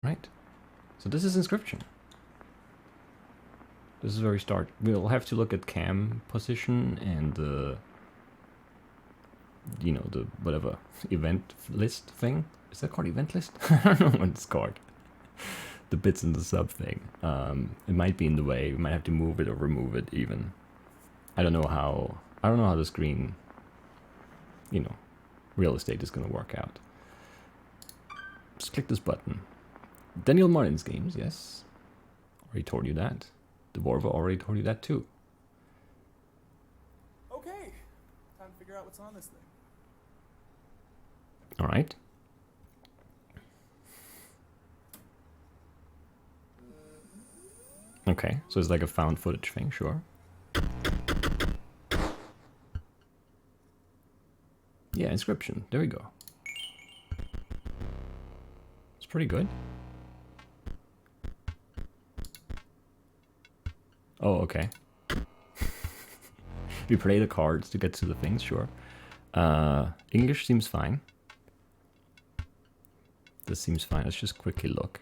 right? So this is Inscryption. This is where we start. We'll have to look at cam position and the, you know, the whatever event list thing. Is that called event list? I don't know what it's called. The bits in the sub thing. It might be in the way. We might have to move it or remove it even. I don't know how. I don't know how the screen, you know, real estate is gonna work out. Just click this button. Daniel Martin's games, yes. Already told you that. Dwarva already told you that too. Okay, time to figure out what's on this thing. All right. Okay, so it's like a found footage thing, sure. Yeah, Inscryption. There we go. It's pretty good. Oh, okay. We play the cards to get to the things, sure. English seems fine. This seems fine. Let's just quickly look.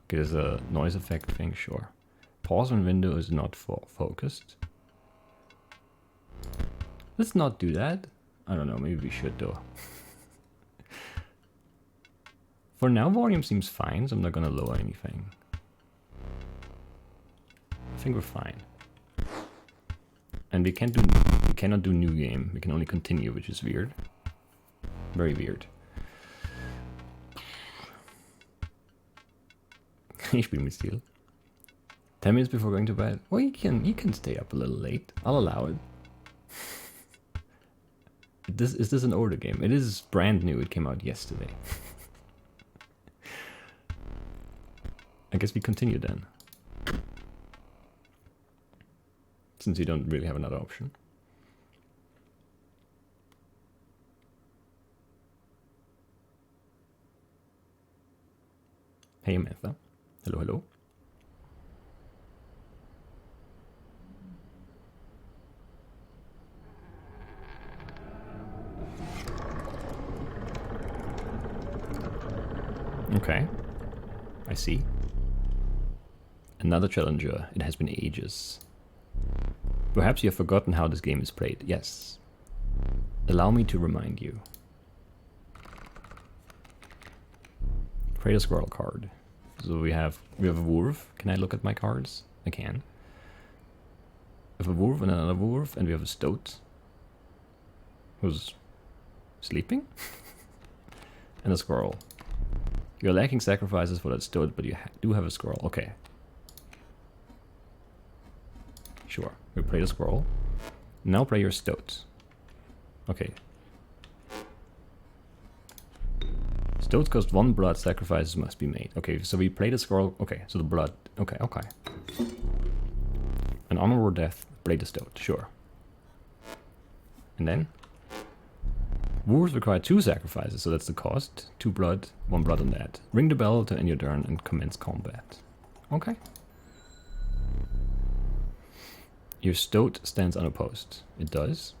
Okay, there's a noise effect thing, sure. Pause when window is not focused. Let's not do that. I don't know, maybe we should though. For now, volume seems fine, so I'm not gonna lower anything. I think we're fine. And we cannot do new game. We can only continue, which is weird. Very weird. Ich spiele mit Stil. 10 minutes before going to bed. Well, you can stay up a little late. I'll allow it. Is this an older game? It is brand new. It came out yesterday. I guess we continue then. Since you don't really have another option. Hey, Amantha. Hello, hello. Okay. I see. Another challenger. It has been ages. Perhaps you have forgotten how this game is played. Yes. Allow me to remind you. Create a squirrel card. So we have a wolf. Can I look at my cards? I can. We have a wolf and another wolf, and we have a stoat who's sleeping, and a squirrel. You're lacking sacrifices for that stoat, but you do have a squirrel. Okay. Sure. We play the squirrel. Now play your stoat. Okay. Stoats cost 1 blood, sacrifices must be made. Okay, so we play the squirrel. Okay, so the blood. Okay, okay. An honor or death, play the stoat, sure. And then? Wolves require 2 sacrifices, so that's the cost. 2 blood, 1 blood on that. Ring the bell to end your turn and commence combat. Okay. Your stoat stands unopposed. It does.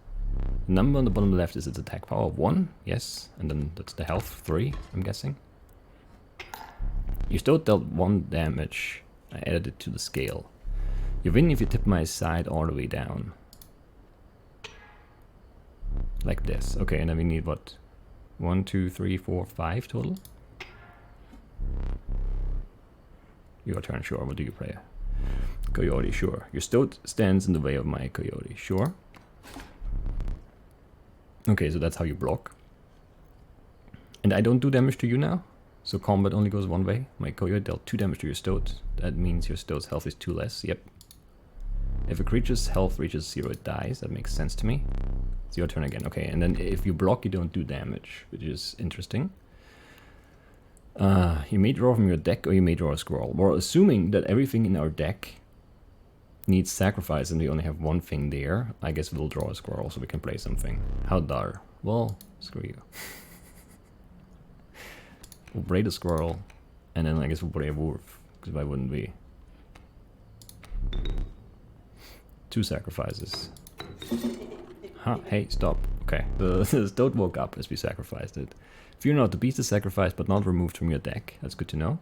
The number on the bottom left is its attack power, 1, yes. And then that's the health, 3, I'm guessing. Your stoat dealt 1 damage. I added it to the scale. You win if you tip my side all the way down. Like this. Okay, and then we need what? 1, 2, 3, 4, 5 total? Your turn, sure. What do you play? Coyote, sure. Your stoat stands in the way of my coyote, sure. Okay, so that's how you block. And I don't do damage to you now? So combat only goes one way. My coyote dealt 2 damage to your stoat. That means your stoat's health is 2 less, yep. If a creature's health reaches 0, it dies. That makes sense to me. It's your turn again. Okay, and then if you block, you don't do damage, which is interesting. You may draw from your deck or you may draw a scroll. We're assuming that everything in our deck needs sacrifice and we only have 1 thing there. I guess we'll draw a squirrel so we can play something. How dar? Well, screw you. We'll play the squirrel and then I guess we'll play a wolf. Because why wouldn't we? 2 sacrifices. Huh, hey, stop. Okay, the stoat woke up as we sacrificed it. Fear not, the beast is sacrificed but not removed from your deck. That's good to know.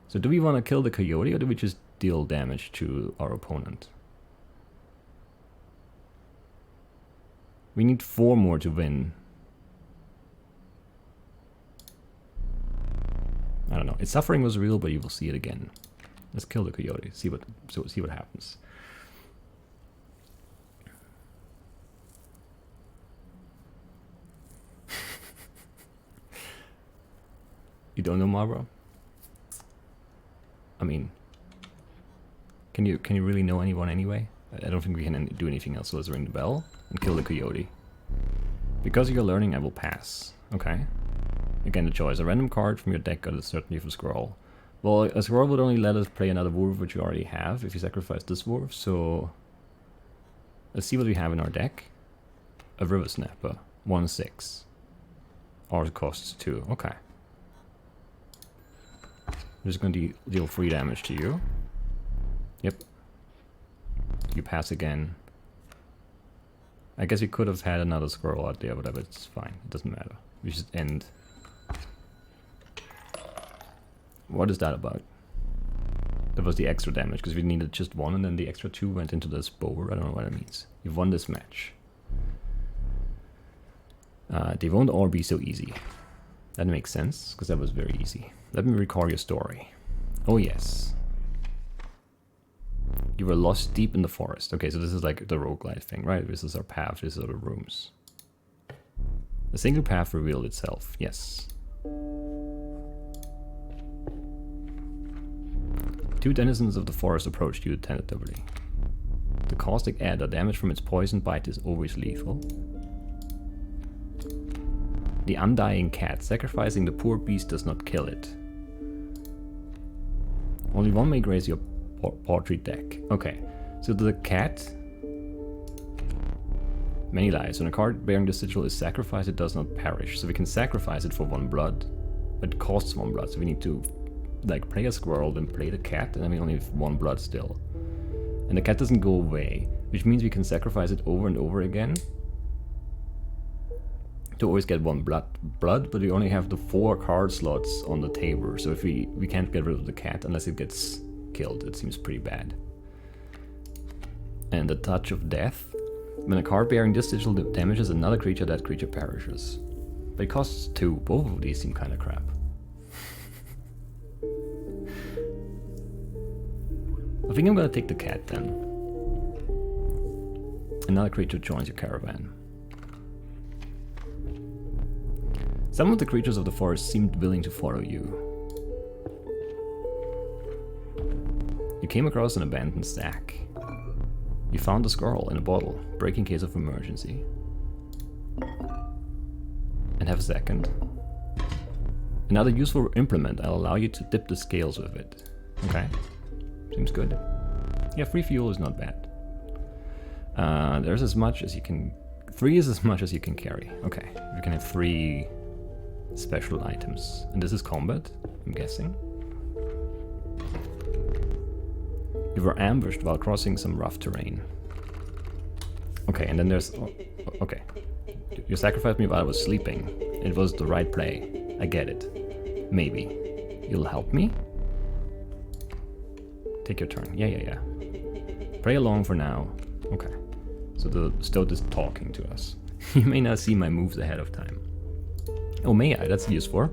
So do we want to kill the coyote or do we just deal damage to our opponent? We need 4 more to win. I don't know. Its suffering was real, but you will see it again. Let's kill the coyote. See what happens. You don't know Marlboro? I mean, can you really know anyone anyway? I don't think we can do anything else, so let's ring the bell and kill the coyote. Because you're learning, I will pass. Okay. Again, the choice. A random card from your deck got a certainty of a scroll. Well, a scroll would only let us play another wolf, which you already have, if you sacrifice this wolf, so... Let's see what we have in our deck. A river snapper. 1/6. Ours costs 2. Okay. I'm just going to deal 3 damage to you. Yep. You pass again. I guess we could have had another squirrel out there, whatever, it's fine. It doesn't matter. We just end. What is that about? That was the extra damage, because we needed just 1, and then the extra 2 went into this bower. I don't know what that means. You've won this match. They won't all be so easy. That makes sense, because that was very easy. Let me recall your story. Oh yes. You were lost deep in the forest. Okay, so this is like the roguelite thing, right? This is our path, these are the rooms. A single path revealed itself, yes. 2 denizens of the forest approached you tentatively. The caustic adder, damage from its poison bite is always lethal. The undying cat, sacrificing the poor beast does not kill it. Only 1 may graze your portrait deck. Okay, so the cat... Many lives. When a card bearing this sigil is sacrificed, it does not perish. So we can sacrifice it for 1 blood, but it costs 1 blood. So we need to like play a squirrel, then play the cat, and then we only have 1 blood still. And the cat doesn't go away, which means we can sacrifice it over and over again to always get 1 blood, but we only have the 4 card slots on the table. So if we can't get rid of the cat unless it gets killed, it seems pretty bad. And the touch of death. When a card bearing this sigil damages another creature, that creature perishes. But it costs 2. Both of these seem kind of crap. I think I'm gonna take the cat then. Another creature joins your caravan. Some of the creatures of the forest seemed willing to follow you. You came across an abandoned stack. You found a squirrel in a bottle, break in case of emergency. And have a second. Another useful implement, I'll allow you to dip the scales with it. Okay, seems good. Yeah, 3 fuel is not bad. There's as much as you can... 3 is as much as you can carry. Okay, we can have 3 special items. And this is combat, I'm guessing. You were ambushed while crossing some rough terrain. Okay, and then there's... Oh, okay. You sacrificed me while I was sleeping. It was the right play. I get it. Maybe. You'll help me? Take your turn. Yeah. Pray along for now. Okay. So the stoat is talking to us. You may not see my moves ahead of time. Oh, may I? That's useful.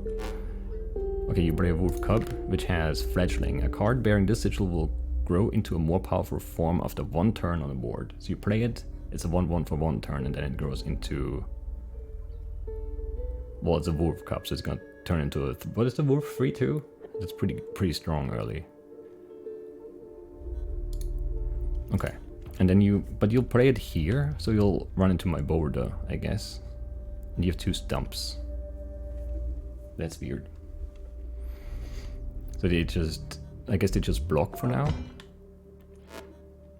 Okay, you play a wolf cub, which has fledgling. A card bearing this sigil will grow into a more powerful form after 1 turn on the board. So you play it, it's a 1/1 for 1 turn, and then it grows into... Well, it's a wolf cub, so it's gonna turn into a... What is the wolf? 3/2? That's pretty strong early. Okay, and then you'll play it here, so you'll run into my boulder, I guess. And you have 2 stumps. That's weird. So they just... I guess they just block for now.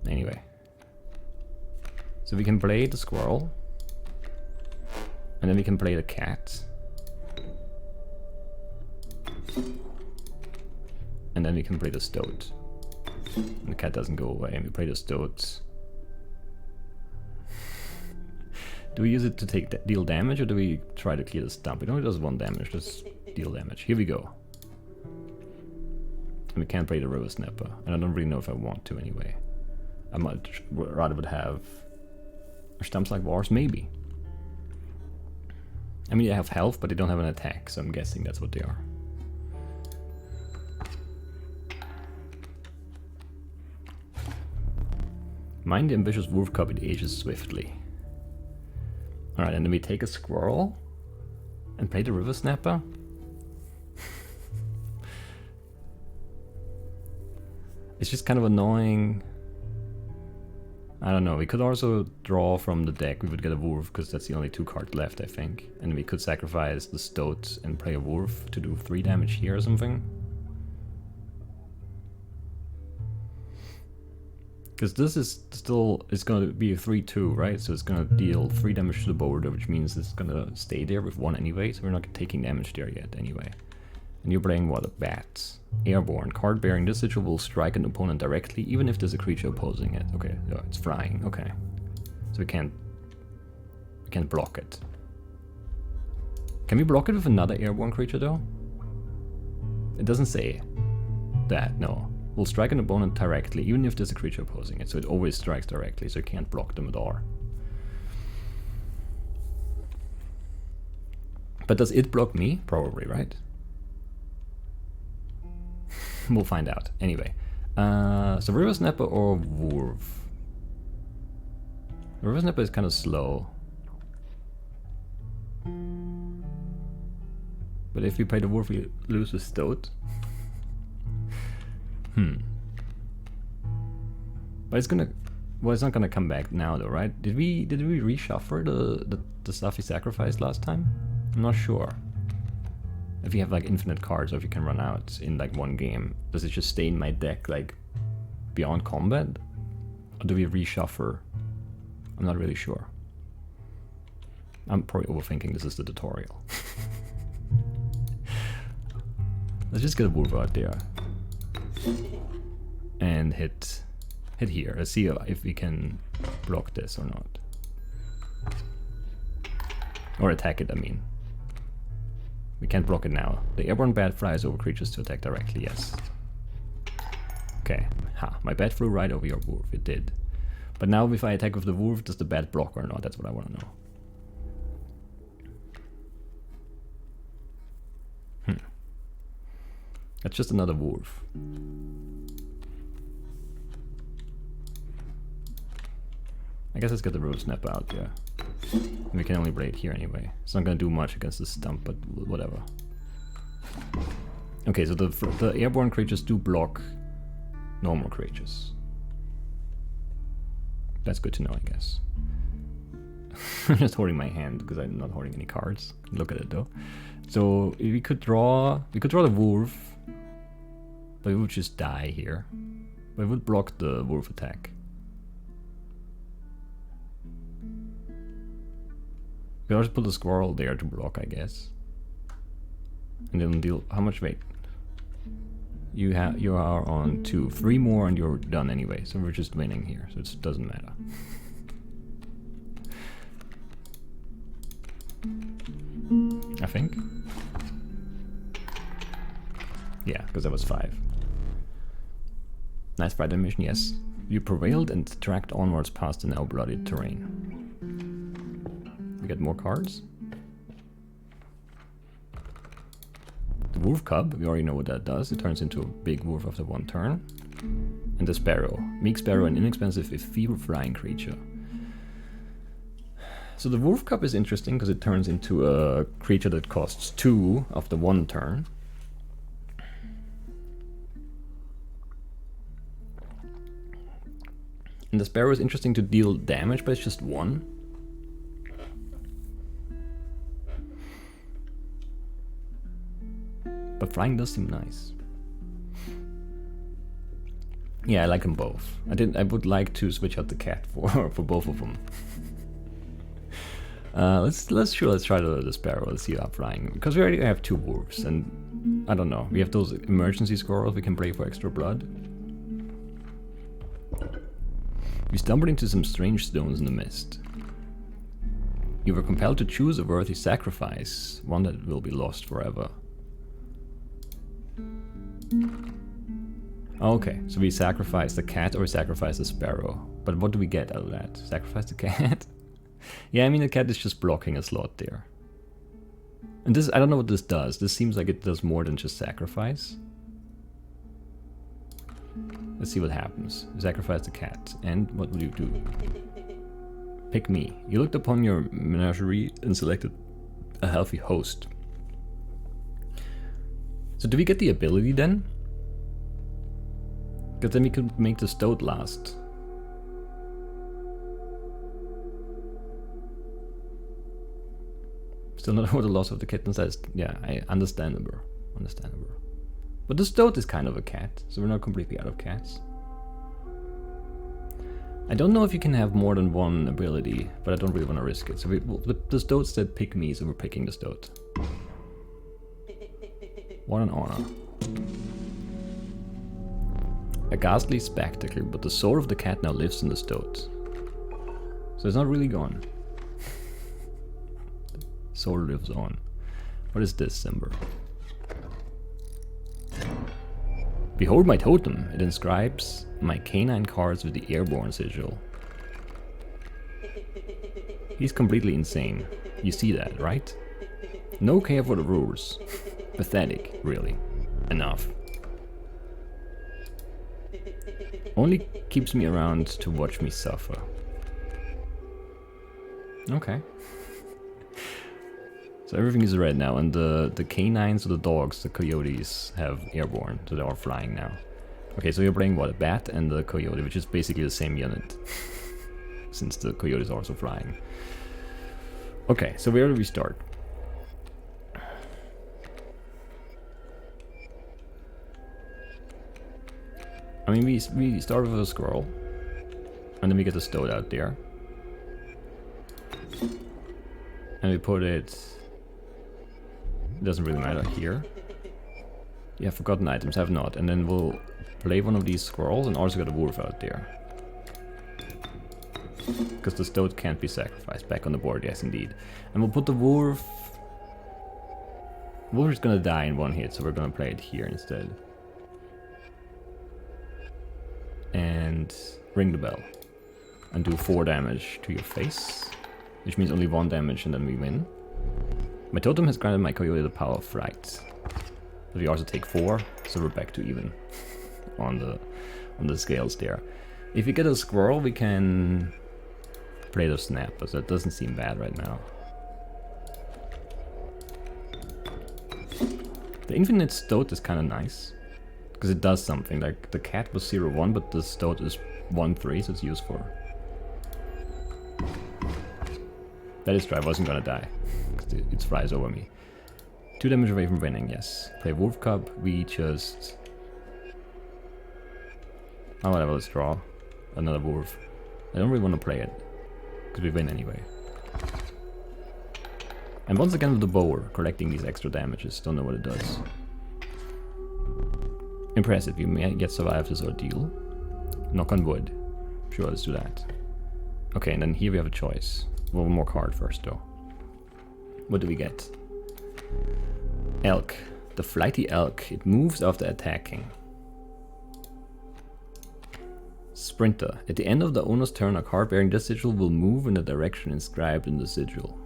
Anyway. So we can play the squirrel. And then we can play the cat. And then we can play the stoat. And the cat doesn't go away, and we play the stoat. Do we use it to deal damage, or do we try to clear the stump? It only does 1 damage, just deal damage. Here we go. And we can't play the River Snapper, and I don't really know if I want to anyway. I much rather would have... Are stumps like wars? Maybe. I mean, they have health, but they don't have an attack, so I'm guessing that's what they are. Mind the ambitious wolf cub, it ages swiftly. Alright, and then we take a squirrel and play the River Snapper. It's just kind of annoying. I don't know, we could also draw from the deck, we would get a wolf, because that's the only 2 cards left, I think. And we could sacrifice the stoat and play a wolf to do 3 damage here or something. Because this is still, it's going to be a 3-2, right? So it's going to deal 3 damage to the boulder, which means it's going to stay there with 1 anyway, so we're not taking damage there yet anyway. And you're playing what? A bat. Airborne. Card bearing this sigil will strike an opponent directly, even if there's a creature opposing it. Okay, yeah, it's flying. Okay. So we can't block it. Can we block it with another airborne creature though? It doesn't say that, no. Will strike an opponent directly, even if there's a creature opposing it. So it always strikes directly, so you can't block them at all. But does it block me? Probably, right? We'll find out. Anyway, so River Snapper or Wolf? River Snapper is kind of slow. But if we play the Wolf, we lose the Stoat. But it's gonna... Well, it's not gonna come back now though, right? Did we reshuffle the stuff we sacrificed last time? I'm not sure. If you have like infinite cards, or if you can run out in like 1 game, does it just stay in my deck like beyond combat? Or do we reshuffle? I'm not really sure. I'm probably overthinking this is the tutorial. Let's just get a wolf out there. And hit here. Let's see if we can block this or not. Or attack it, I mean. We can't block it now. The airborne bat flies over creatures to attack directly, yes. Okay, ha, my bat flew right over your wolf, it did. But now if I attack with the wolf, does the bat block or not? That's what I want to know. That's just another wolf. I guess let's get the River Snapper out there. We can only braid here anyway. It's not gonna do much against the stump, but whatever. Okay, so the airborne creatures do block normal creatures. That's good to know, I guess. I'm just holding my hand because I'm not holding any cards. Look at it though. So we could draw the wolf, but it would just die here. But it would block the wolf attack. We also put a squirrel there to block, I guess. And then deal how much weight? You are on 2. 3 more and you're done anyway, so we're just winning here, so it doesn't matter. I think. Yeah, because that was 5. Nice fight mission, yes. You prevailed and tracked onwards past the now bloodied terrain. We get more cards. The wolf cub, we already know what that does. It turns into a big wolf after 1 turn. And the sparrow. Meek sparrow, an inexpensive if feeble flying creature. So the wolf cub is interesting because it turns into a creature that costs 2 after 1 turn. And the sparrow is interesting to deal damage, but it's just 1. But flying does seem nice. Yeah, I like them both. I would like to switch out the cat for both of them. Let's try the sparrow. Let's see how flying, because we already have 2 wolves, and I don't know. We have those emergency squirrels we can play for extra blood. We stumbled into some strange stones in the mist. You were compelled to choose a worthy sacrifice, one that will be lost forever. Okay, so we sacrifice the cat or we sacrifice the sparrow. But what do we get out of that? Sacrifice the cat? Yeah, I mean the cat is just blocking a slot there. And this, I don't know what this does. This seems like it does more than just sacrifice. Let's see what happens. Sacrifice the cat. And what will you do? Pick me. You looked upon your menagerie and selected a healthy host. So do we get the ability then? Because then we could make the stoat last. Still not over the loss of the kitten says, yeah, understandable. Understandable. But the stoat is kind of a cat, so we're not completely out of cats. I don't know if you can have more than one ability, but I don't really want to risk it. So the stoat said pick me, so we're picking the stoat. What an honor. A ghastly spectacle, but the soul of the cat now lives in the stoat. So it's not really gone. Soul lives on. What is this symbol? Behold my totem. It inscribes my canine cards with the airborne sigil. He's completely insane. You see that, right? No care for the rules. Pathetic, really. Enough. Only keeps me around to watch me suffer. Okay. So everything is red now, and the canines or the dogs, the coyotes, have airborne, so they are flying now. Okay, so you're playing what? A bat and the coyote, which is basically the same unit. Since the coyote is also flying. Okay, so where do we start? I mean, we start with a squirrel, and then we get the stoat out there. And we put it... It doesn't really matter here. Yeah, forgotten items, have not. And then we'll play one of these squirrels and also get a wolf out there. Because the stoat can't be sacrificed. Back on the board, yes indeed. And we'll put the wolf... Wolf is gonna die in one hit, so we're gonna play it here instead. And ring the bell. And do 4 damage to your face. Which means only 1 damage and then we win. My totem has granted my coyote the power of flight. But we also take 4, so we're back to even on the scales there. If we get a squirrel, we can play the snap, but that doesn't seem bad right now. The infinite stoat is kind of nice, because it does something. Like the cat was 0-1, but the stoat is 1-3, so it's useful. That is true, I wasn't gonna die. It flies over me. 2 damage away from winning, yes. Play Wolf Cub, we just... Oh, whatever, let's draw. Another wolf. I don't really want to play it, because we win anyway. And once again with the bower, collecting these extra damages. Don't know what it does. Impressive, you may yet survive this ordeal. Knock on wood. Sure, let's do that. Okay, and then here we have a choice. One more card first, though. What do we get? Elk. The flighty elk. It moves after attacking. Sprinter. At the end of the owner's turn, a card bearing this sigil will move in the direction inscribed in the sigil.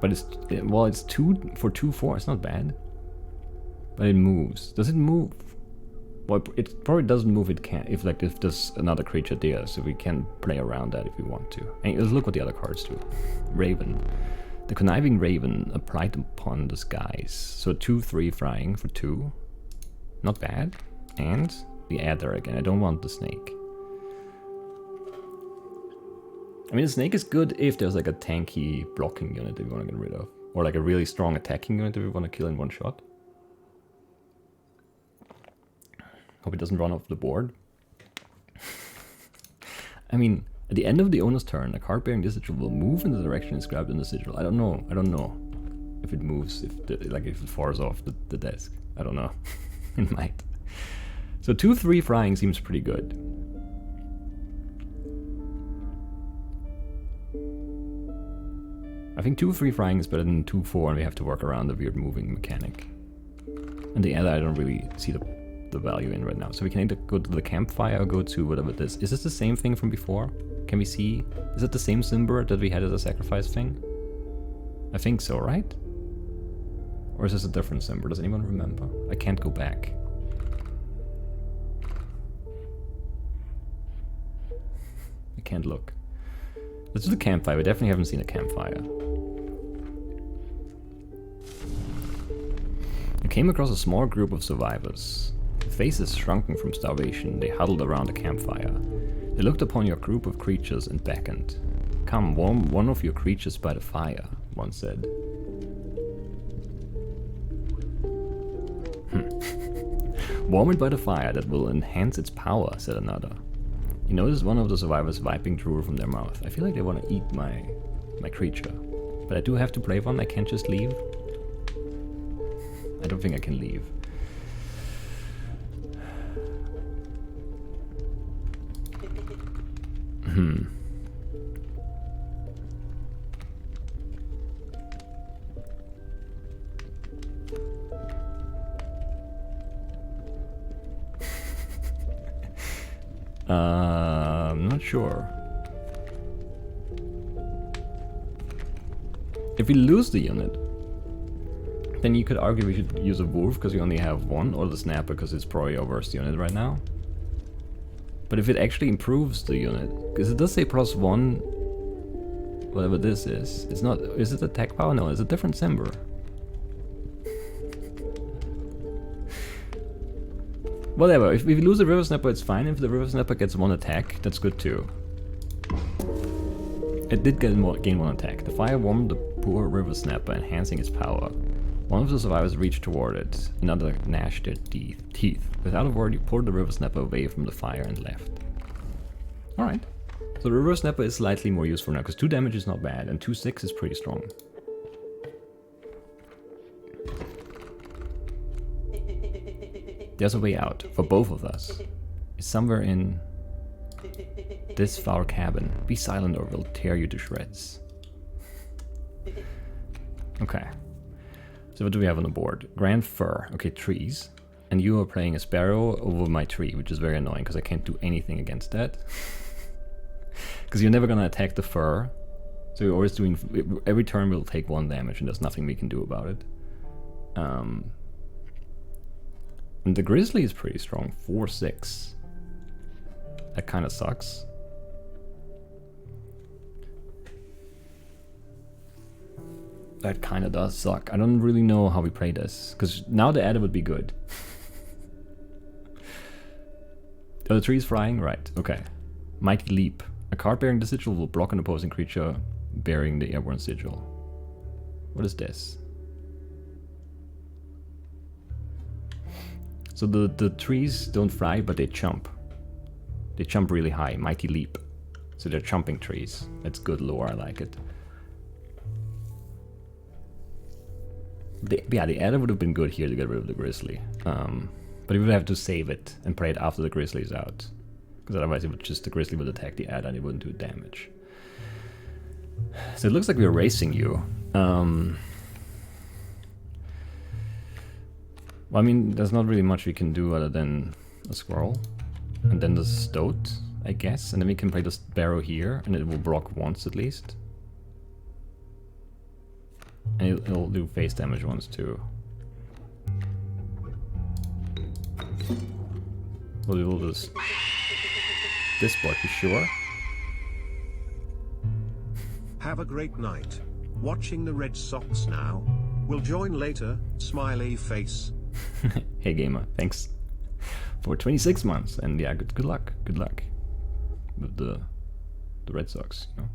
But it's... Well, it's 2 for 2/4. It's not bad. But it moves. Does it move? Well, it probably doesn't move. It can if there's another creature there, so we can play around that if we want to. And let's look what the other cards do. Raven, the conniving raven applied upon the skies. So 2/3 flying for 2, not bad. And the adder again. I don't want the snake. I mean, the snake is good if there's like a tanky blocking unit that we want to get rid of, or like a really strong attacking unit that we want to kill in one shot. Hope it doesn't run off the board. I mean, at the end of the owner's turn, a card bearing this sigil will move in the direction inscribed in the sigil. I don't know if it moves, if it falls off the desk. I don't know. It might. So 2-3 frying seems pretty good. I think 2-3 frying is better than 2-4, and we have to work around the weird moving mechanic. And the other I don't really see the value in right now. So we can either go to the campfire or go to whatever this. Is this the same thing from before? Can we see? Is it the same symbol that we had as a sacrifice thing? I think so, right? Or is this a different symbol? Does anyone remember? I can't go back. I can't look. Let's do the campfire. We definitely haven't seen a campfire. You came across a small group of survivors. Faces shrunken from starvation, they huddled around a campfire. They looked upon your group of creatures and beckoned. Come, warm one of your creatures by the fire, one said. Warm it by the fire, that will enhance its power, said another. You noticed one of the survivors wiping drool from their mouth. I feel like they want to eat my creature. But I do have to play one, I can't just leave. I don't think I can leave. I'm not sure. If we lose the unit, then you could argue we should use a wolf because we only have one, or the snapper because it's probably our worst unit right now. But if it actually improves the unit, because it does say +1, whatever this is, it's not, is it attack power? No, it's a different symbol. Whatever, if we lose the river snapper, it's fine. If the river snapper gets 1 attack, that's good too. It did gain 1 attack. The fire warmed the poor river snapper, enhancing its power. One of the survivors reached toward it, another gnashed their teeth. Without a word, you pulled the river snapper away from the fire and left. Alright. So the river snapper is slightly more useful now, because 2 damage is not bad, and 2-6 is pretty strong. There's a way out, for both of us. It's somewhere in this foul cabin. Be silent or we'll tear you to shreds. Okay. So what do we have on the board? Grand Fir. Okay, trees. And you are playing a sparrow over my tree, which is very annoying because I can't do anything against that. Because you're never going to attack the fir. So you're always doing... Every turn we'll take 1 damage and there's nothing we can do about it. And the grizzly is pretty strong. 4-6. That kind of sucks. That kind of does suck. I don't really know how we play this, because now the adder would be good. Are the trees frying? Right, okay. Mighty Leap. A card bearing the sigil will block an opposing creature bearing the airborne sigil. What is this? So the trees don't fry, but they jump. They jump really high. Mighty Leap. So they're jumping trees. That's good lore, I like it. Yeah, the adder would have been good here to get rid of the grizzly. But we would have to save it and play it after the grizzly is out. Because otherwise it would just, the grizzly would attack the adder and it wouldn't do damage. So it looks like we're racing you. Well, I mean, there's not really much we can do other than a squirrel. And then the stoat, I guess. And then we can play the sparrow here and it will block once at least. And it'll do face damage once too. We'll just disboard, you sure? Have a great night. Watching the Red Sox now. We'll join later. Smiley face. Hey gamer, thanks for 26 months, and yeah, good luck. Good luck with the Red Sox, you know.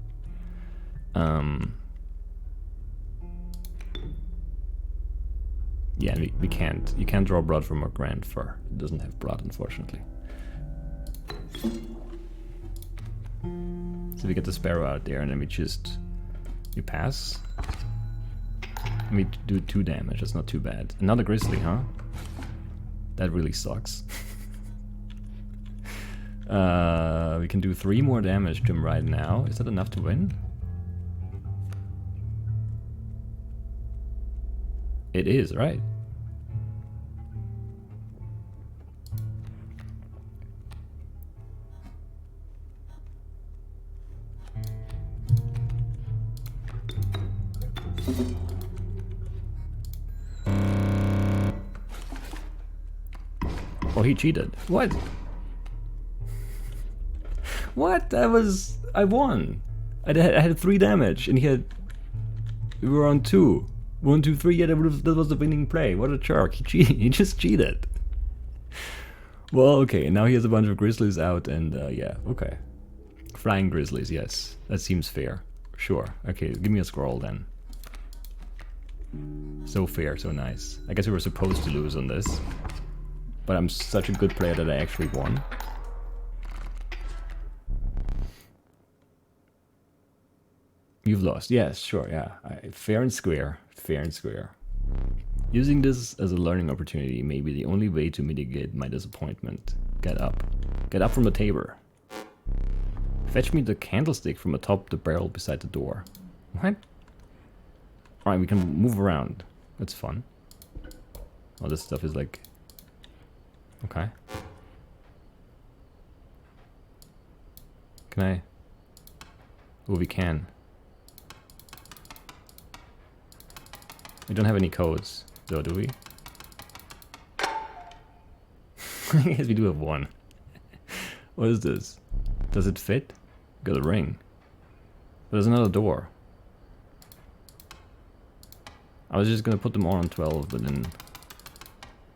Yeah, we can't. You can't draw blood from a Grand Fir. It doesn't have blood, unfortunately. So we get the sparrow out there, and then we pass. And we do 2 damage. That's not too bad. Another grizzly, huh? That really sucks. We can do 3 more damage to him right now. Is that enough to win? It is, right? Oh, he cheated. What? What? I won. I had 3 damage, and he had. We were on 2. 1, 2, 3. Yeah, that was the winning play. What a jerk! He just cheated. Well, okay. Now he has a bunch of grizzlies out, and yeah, okay. Flying grizzlies. Yes, that seems fair. Sure. Okay, give me a scroll then. So fair, so nice. I guess we were supposed to lose on this, but I'm such a good player that I actually won. You've lost. Yes, sure, yeah. Fair and square. Fair and square. Using this as a learning opportunity may be the only way to mitigate my disappointment. Get up. Get up from the table. Fetch me the candlestick from atop the barrel beside the door. What? Alright, we can move around. That's fun. Oh, this stuff is like... Okay. Can I... Oh, we can. We don't have any codes, though, do we? I guess we do have one. What is this? Does it fit? Got a ring. But there's another door. I was just gonna put them all on 12, but then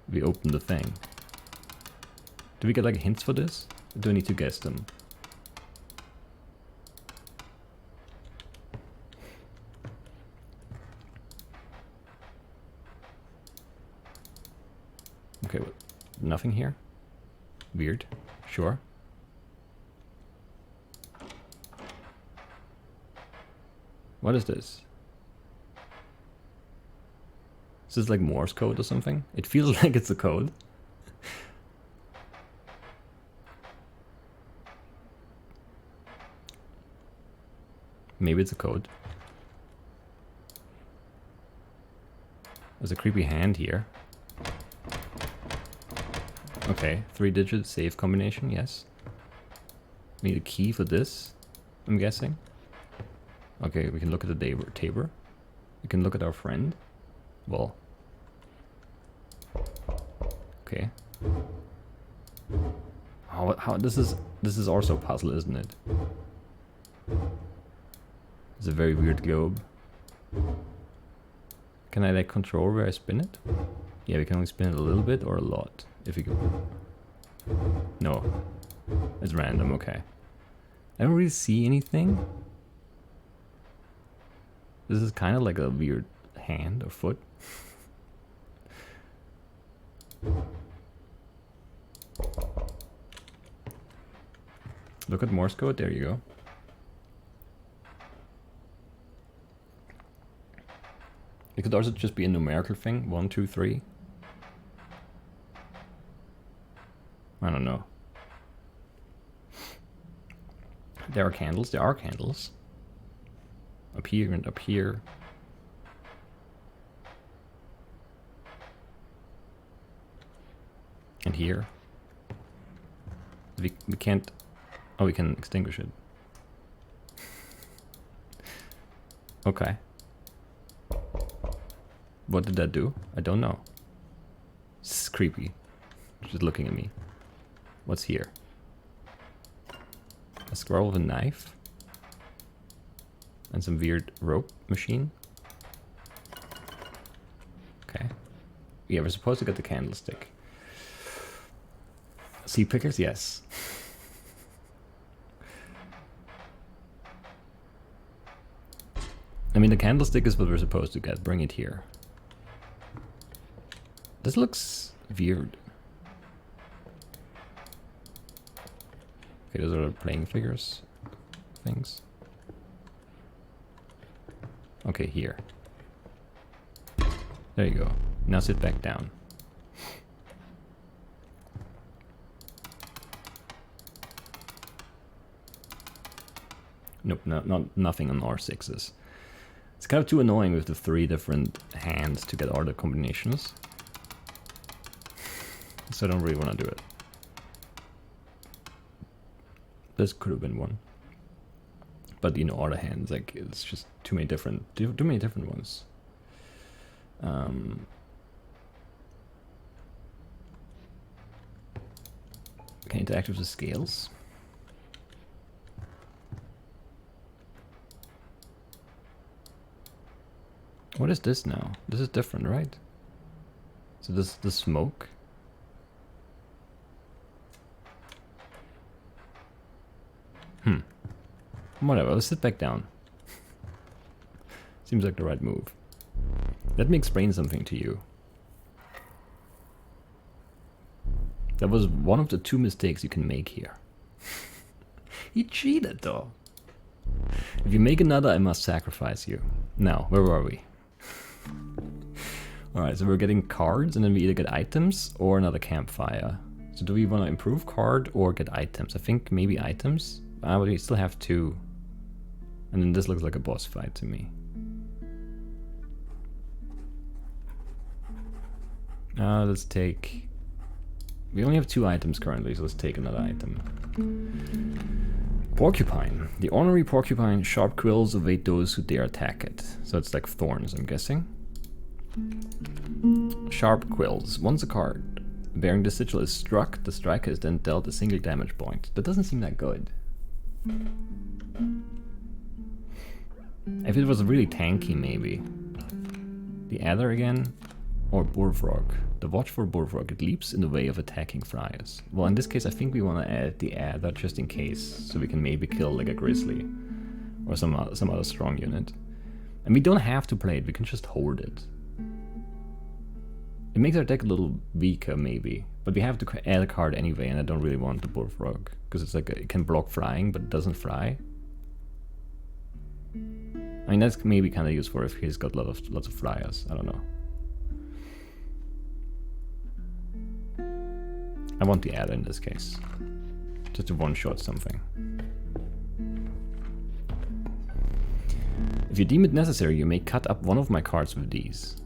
we opened the thing. Do we get like hints for this? Or do I need to guess them? Okay, what? Nothing here? Weird. Sure. What is this? Is this like Morse code or something? It feels like it's a code. Maybe it's a code. There's a creepy hand here. Okay, 3-digit save combination, yes. We need a key for this, I'm guessing. Okay, we can look at the table. We can look at our friend. Well. Okay. How this is also a puzzle, isn't it? It's a very weird globe. Can I like control where I spin it? Yeah, we can only spin it a little bit or a lot. If we go. No. It's random, okay. I don't really see anything. This is kind of like a weird hand or foot. Look at Morse code, there you go. It could also just be a numerical thing, 1, 2, 3. I don't know. There are candles, there are candles. Up here and up here. And here. We can't... Oh, we can extinguish it. Okay. What did that do? I don't know. This is creepy. Just looking at me. What's here? A scroll with a knife? And some weird rope machine? Okay. Yeah, we're supposed to get the candlestick. Sea pickers? Yes. I mean, the candlestick is what we're supposed to get. Bring it here. This looks weird. Okay, those are playing figures things. Okay, here. There you go. Now sit back down. Nope, nothing on R6s. It's kind of too annoying with the 3 different hands to get all the combinations. So I don't really want to do it. This could have been one. But you know, all the hands, like, it's just too many different ones. Can interact with the scales. What is this now? This is different, right? So this is the smoke. Whatever, let's sit back down. Seems like the right move. Let me explain something to you. That was one of the 2 mistakes you can make here. He cheated though. If you make another, I must sacrifice you. Now, where were we? Alright, so we're getting cards and then we either get items or another campfire. So do we want to improve card or get items? I think maybe items. But we still have 2. And then this looks like a boss fight to me. Let's take... We only have 2 items currently, so let's take another item. Porcupine. The ornery porcupine sharp quills evade those who dare attack it. So it's like thorns, I'm guessing. Sharp quills. Once a card bearing the sigil is struck, the striker is then dealt a single damage point. That doesn't seem that good. If it was really tanky, maybe. The adder again? Or bullfrog. The watchful bullfrog, it leaps in the way of attacking flyers. Well, in this case, I think we want to add the adder just in case, so we can maybe kill like a grizzly. Or some other strong unit. And we don't have to play it, we can just hold it. It makes our deck a little weaker, maybe. But we have to add a card anyway, and I don't really want the bullfrog. Because it's like, it can block flying, but it doesn't fly. I mean, that's maybe kind of useful if he's got lots of flyers. I don't know. I want the adder in this case. Just to one-shot something. If you deem it necessary, you may cut up one of my cards with these.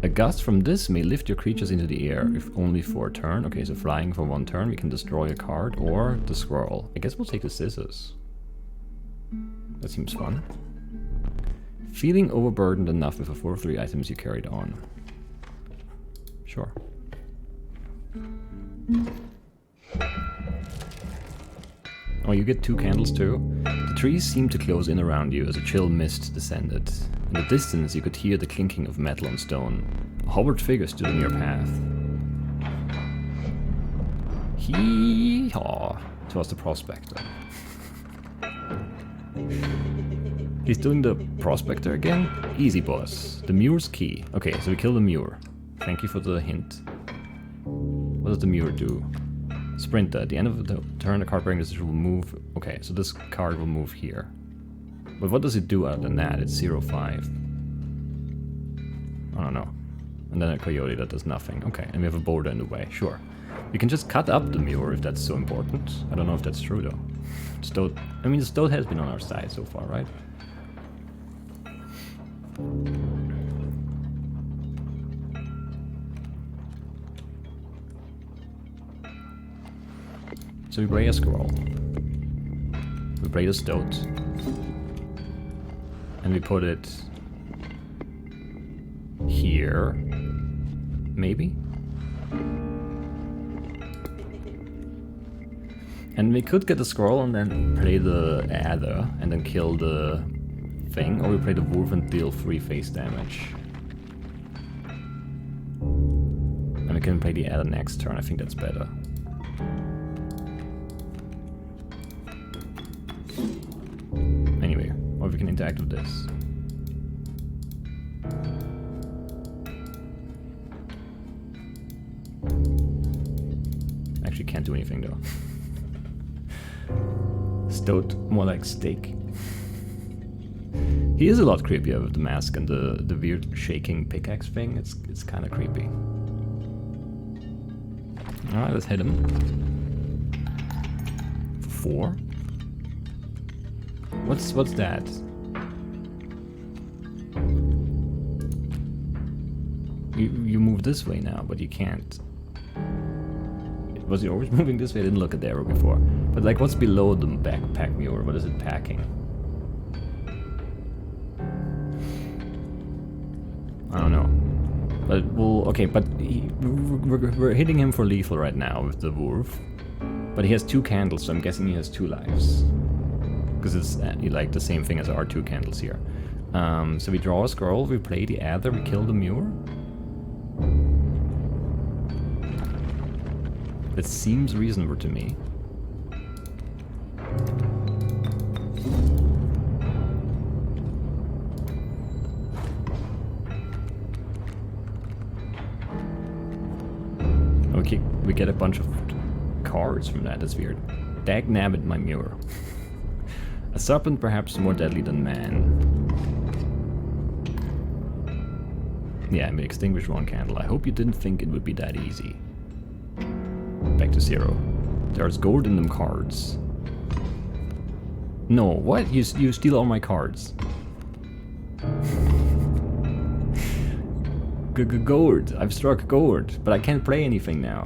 A gust from this may lift your creatures into the air, if only for a turn. Okay, so flying for 1 turn, we can destroy a card, or the squirrel. I guess we'll take the scissors. That seems fun. Feeling overburdened enough with the 4 of 3 items you carried on. Sure. Oh, you get 2 candles too? The trees seemed to close in around you as a chill mist descended. In the distance you could hear the clinking of metal and stone. A hovered figure stood in your path. Hee-haw! 'Twas the prospector. He's doing the prospector again? Easy, boss. The mure's key. Okay, so we kill the mure. Thank you for the hint. What does the mure do? Sprinter. At the end of the turn, the card bearing this will move. Okay, so this card will move here. But what does it do other than that? It's 0-5. I don't know. And then a coyote that does nothing. Okay, and we have a boulder in the way. Sure. We can just cut up the mure if that's so important. I don't know if that's true though. Stoat, I mean, the Stoat has been on our side so far, right? So we play a scroll. We play the Stoat. And we put it here. Maybe? And we could get the scroll and then play the adder and then kill the thing, or we play the wolf and deal 3 face damage. And we can play the adder next turn, I think that's better. Anyway, or we can interact with this. Actually can't do anything though. Stoat, more like steak. He is a lot creepier with the mask and the weird shaking pickaxe thing. It's kind of creepy. Alright, let's hit him. 4. What's that? You move this way now, but you can't. Was he always moving this way? I didn't look at the arrow before. But like, what's below the backpack mirror? What is it packing? I don't know. But we'll... Okay, but we're hitting him for lethal right now with the wolf. But he has 2 candles, so I'm guessing he has 2 lives. Because it's like the same thing as our 2 candles here. So we draw a scroll, we play the adder, we kill the Muir. It seems reasonable to me. Okay, we get a bunch of cards from that, that's weird. Dag nabbit my Muir. A serpent perhaps more deadly than man. Yeah, I may extinguish 1 candle. I hope you didn't think it would be that easy. Back to 0. There's gold in them cards. No, what? You steal all my cards. Gold. I've struck gold, but I can't play anything now.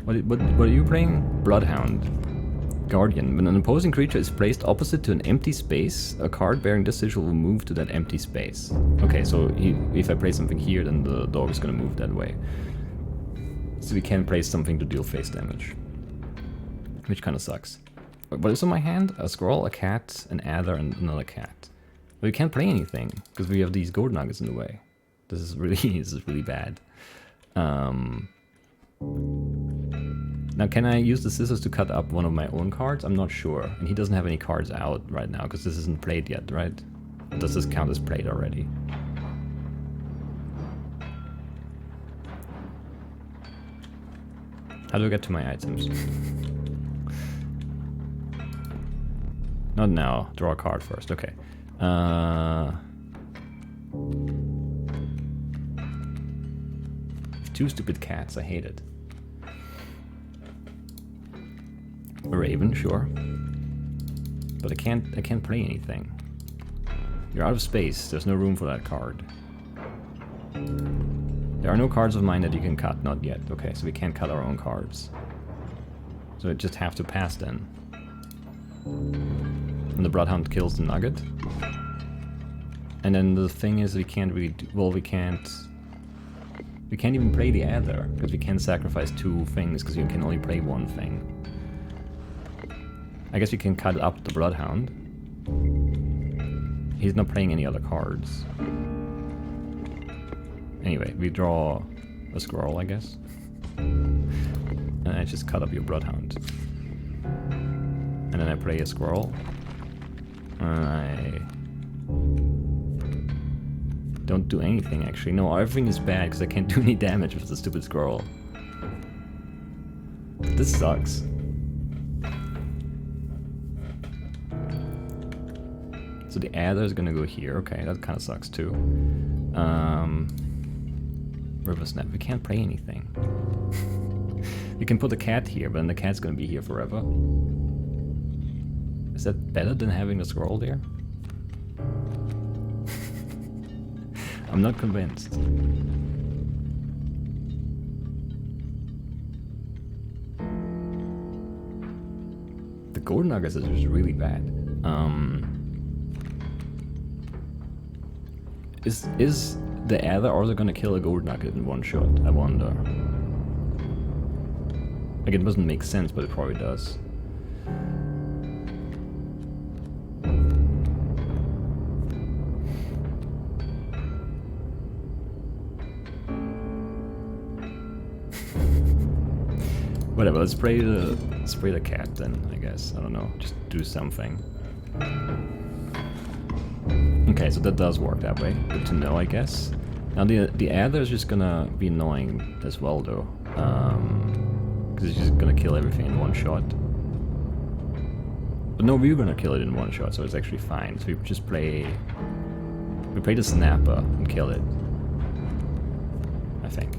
What are you playing? Bloodhound. Guardian. When an opposing creature is placed opposite to an empty space, a card bearing this sigil will move to that empty space. Okay, so if I play something here, then the dog is gonna move that way. So we can place something to deal face damage. Which kinda sucks. What is on my hand? A scroll, a cat, an adder, and another cat. But we can't play anything, because we have these gold nuggets in the way. This is really bad. Now can I use the scissors to cut up one of my own cards? I'm not sure. And he doesn't have any cards out right now, because this isn't played yet, right? Or does this count as played already? How do I get to my items? Not now. Draw a card first. Okay. 2 stupid cats. I hate it. A raven, sure. But I can't play anything. You're out of space. There's no room for that card. There are no cards of mine that you can cut. Not yet. Okay, so we can't cut our own cards. So we just have to pass then. And the Bloodhound kills the nugget. And then the thing is, we can't really do, well, we can't even play the adder, because we can't sacrifice 2 things, because you can only play 1 thing. I guess we can cut up the Bloodhound. He's not playing any other cards. Anyway, we draw a scroll, I guess. And I just cut up your Bloodhound. And then I play a scroll. And I don't do anything, actually. No, everything is bad because I can't do any damage with the stupid scroll. This sucks. So the adder is gonna go here. Okay, that kind of sucks too. River Snap. We can't play anything. We can put a cat here, but then the cat's gonna be here forever. Is that better than having a scroll there? I'm not convinced. The gold nuggets is just really bad. Is the adder also gonna kill a gold nugget in 1 shot? I wonder. Like, it doesn't make sense, but it probably does. Whatever, let's spray the cat then, I guess. I don't know, just do something. Okay, so that does work that way. Good to know, I guess. Now the adder is just gonna be annoying as well, though, because it's just gonna kill everything in 1 shot. But no, we're gonna kill it in 1 shot, so it's actually fine. So we just play the snapper and kill it. I think.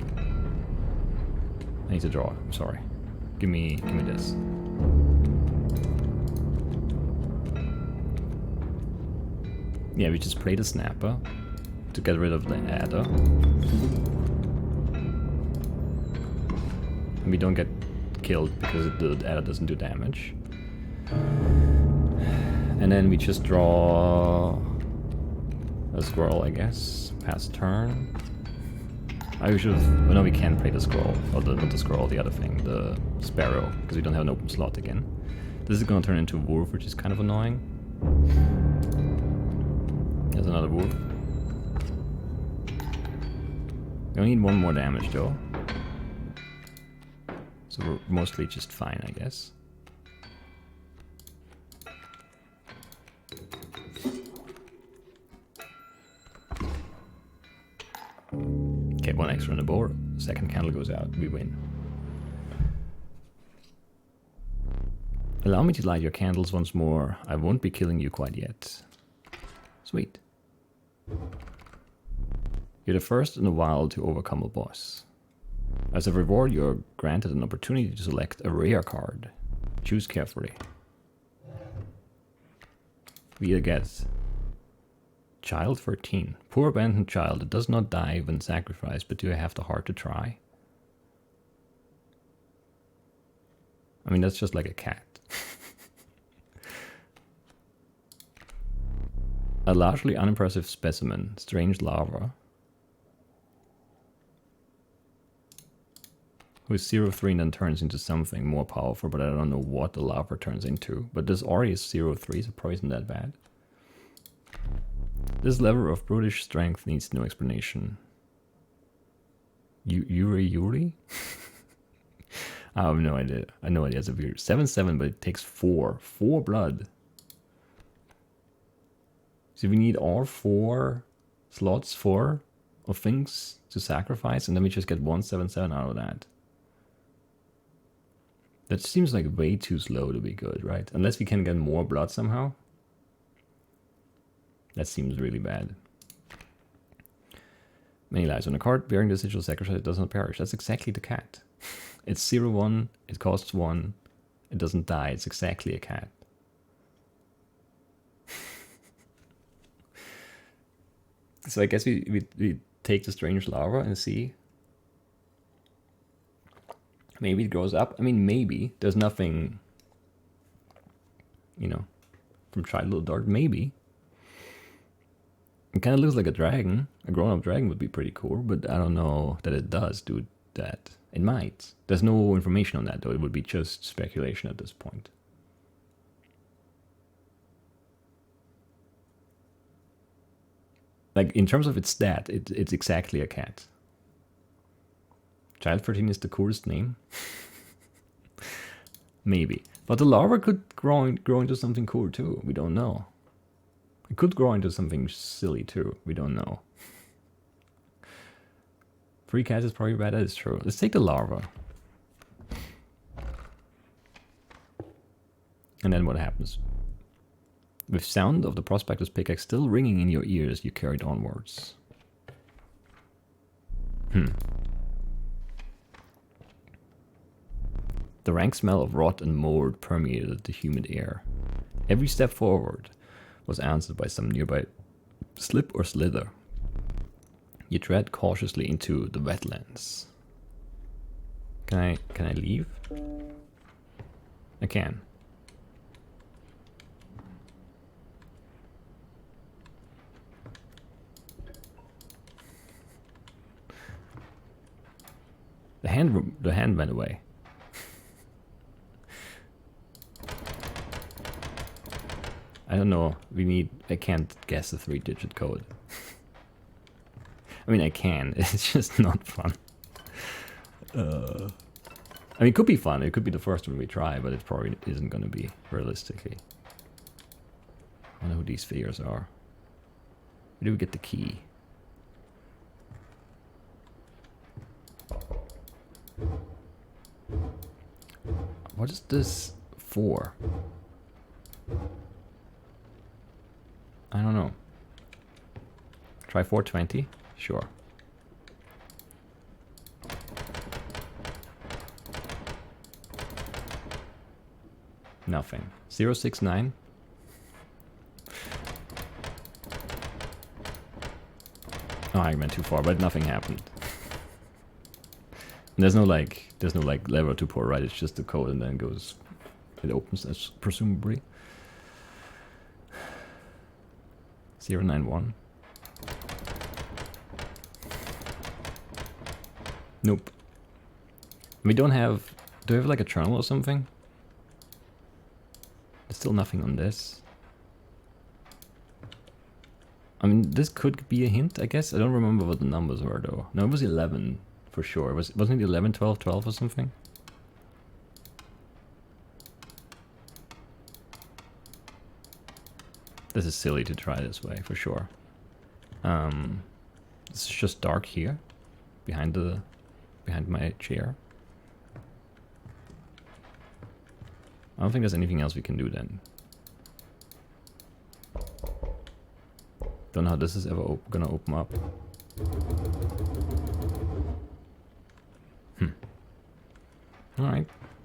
I need to draw. I'm sorry. Give me this. Yeah, we just play the snapper to get rid of the adder. And we don't get killed because the adder doesn't do damage. And then we just draw a squirrel, I guess. Pass turn. I should have... Oh, no, we can't play the squirrel. Or not the squirrel, the other thing. The sparrow. Because we don't have an open slot again. This is going to turn into a wolf, which is kind of annoying. There's another wolf. We only need one more damage, though. So we're mostly just fine, I guess. Okay, one extra on the board. Second candle goes out. We win. Allow me to light your candles once more. I won't be killing you quite yet. Sweet. You're the first in a while to overcome a boss. As a reward, you're granted an opportunity to select a rare card. Choose carefully. We either get Child 13. Poor abandoned child that does not die when sacrificed, but do I have the heart to try? I mean, that's just like a cat. A largely unimpressive specimen. Strange larva. Who is 0-3 and then turns into something more powerful, but I don't know what the larva turns into. But this already is 0-3, so probably isn't that bad. This level of brutish strength needs no explanation. Yuri? I have no idea. I have no idea. It's a weird 7-7, but it takes 4 blood. So we need all 4 slots of things to sacrifice, and then we just get 1 7-7 out of that. That seems like way too slow to be good, right? Unless we can get more blood somehow. That seems really bad. Many lives on a card. Bearing the sigil sacrifice, it does not perish. That's exactly the cat. It's 0-1. It costs 1. It doesn't die. It's exactly a cat. So I guess we take the strange larva and see. Maybe it grows up. I mean, maybe. There's nothing, you know, from childhood dart. Maybe. It kind of looks like a dragon. A grown-up dragon would be pretty cool, but I don't know that it does do that. It might. There's no information on that, though. It would be just speculation at this point. Like, in terms of its stat, it's exactly a cat. Child 13 is the coolest name. Maybe. But the larva could grow into something cool, too. We don't know. It could grow into something silly, too. We don't know. 3 cats is probably bad. That is true. Let's take the larva. And then what happens? With sound of the prospector's pickaxe still ringing in your ears, you carried onwards. The rank smell of rot and mold permeated the humid air. Every step forward was answered by some nearby slip or slither. You tread cautiously into the wetlands. Can I leave? I can. The hand went away. I don't know. I can't guess the 3-digit code. I mean, I can. It's just not fun. I mean, it could be fun. It could be the first one we try, but it probably isn't going to be, realistically. I don't know who these figures are. Where do we get the key? What is this for? I don't know. Try 420? Sure. Nothing. 069? Oh, I went too far, but nothing happened. And there's no like lever to pour, right? It's just the code and then goes, it opens as presumably. 091. Nope. We don't have, do we have like a journal or something? There's still nothing on this. I mean, this could be a hint, I guess. I don't remember what the numbers were though. No, it was 11 for sure. Wasn't it 11, 12, 12 or something? This is silly to try this way for sure. This is just dark here, behind my chair. I don't think there's anything else we can do then. Don't know how this is ever gonna open up. Alright.